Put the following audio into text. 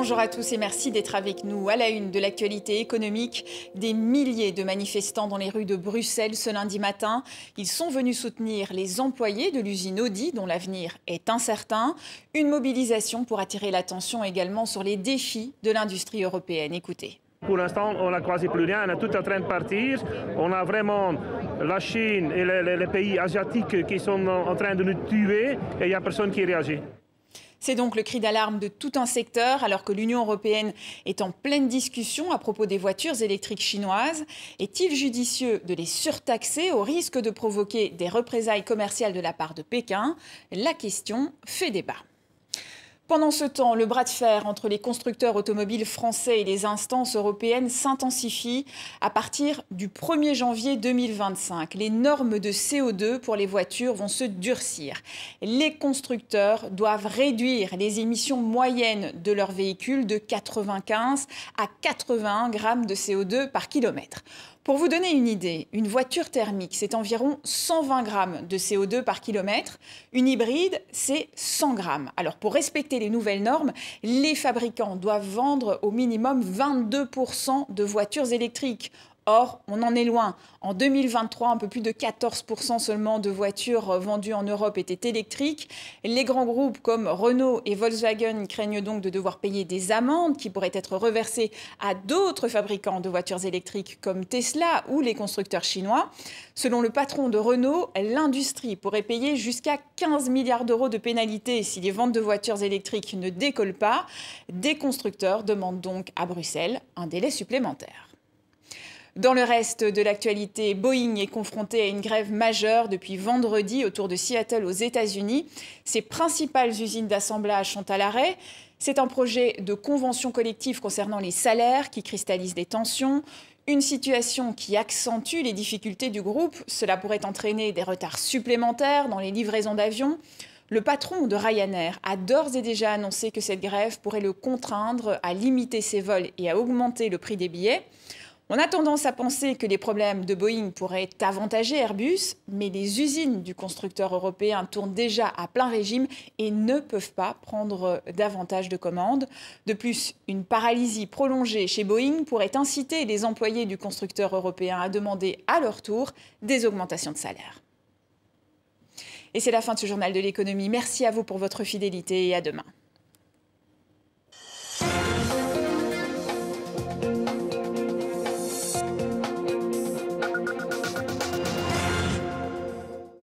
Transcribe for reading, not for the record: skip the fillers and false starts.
Bonjour à tous et merci d'être avec nous. À la une de l'actualité économique, des milliers de manifestants dans les rues de Bruxelles ce lundi matin. Ils sont venus soutenir les employés de l'usine Audi dont l'avenir est incertain. Une mobilisation pour attirer l'attention également sur les défis de l'industrie européenne. Écoutez. Pour l'instant, on n'a quasi plus rien, on est tout en train de partir. On a vraiment la Chine et les pays asiatiques qui sont en train de nous tuer et il n'y a personne qui réagit. C'est donc le cri d'alarme de tout un secteur, alors que l'Union européenne est en pleine discussion à propos des voitures électriques chinoises. Est-il judicieux de les surtaxer au risque de provoquer des représailles commerciales de la part de Pékin? La question fait débat. Pendant ce temps, le bras de fer entre les constructeurs automobiles français et les instances européennes s'intensifie à partir du 1er janvier 2025. Les normes de CO2 pour les voitures vont se durcir. Les constructeurs doivent réduire les émissions moyennes de leurs véhicules de 95 à 81 grammes de CO2 par kilomètre. Pour vous donner une idée, une voiture thermique, c'est environ 120 grammes de CO2 par kilomètre. Une hybride, c'est 100 grammes. Alors pour respecter les nouvelles normes, les fabricants doivent vendre au minimum 22% de voitures électriques. Or, on en est loin. En 2023, un peu plus de 14% seulement de voitures vendues en Europe étaient électriques. Les grands groupes comme Renault et Volkswagen craignent donc de devoir payer des amendes qui pourraient être reversées à d'autres fabricants de voitures électriques comme Tesla ou les constructeurs chinois. Selon le patron de Renault, l'industrie pourrait payer jusqu'à 15 milliards d'euros de pénalités si les ventes de voitures électriques ne décollent pas. Des constructeurs demandent donc à Bruxelles un délai supplémentaire. Dans le reste de l'actualité, Boeing est confronté à une grève majeure depuis vendredi autour de Seattle aux États-Unis. Ses principales usines d'assemblage sont à l'arrêt. C'est un projet de convention collective concernant les salaires qui cristallise les tensions. Une situation qui accentue les difficultés du groupe. Cela pourrait entraîner des retards supplémentaires dans les livraisons d'avions. Le patron de Ryanair a d'ores et déjà annoncé que cette grève pourrait le contraindre à limiter ses vols et à augmenter le prix des billets. On a tendance à penser que les problèmes de Boeing pourraient avantager Airbus, mais les usines du constructeur européen tournent déjà à plein régime et ne peuvent pas prendre davantage de commandes. De plus, une paralysie prolongée chez Boeing pourrait inciter les employés du constructeur européen à demander à leur tour des augmentations de salaire. Et c'est la fin de ce journal de l'économie. Merci à vous pour votre fidélité et à demain.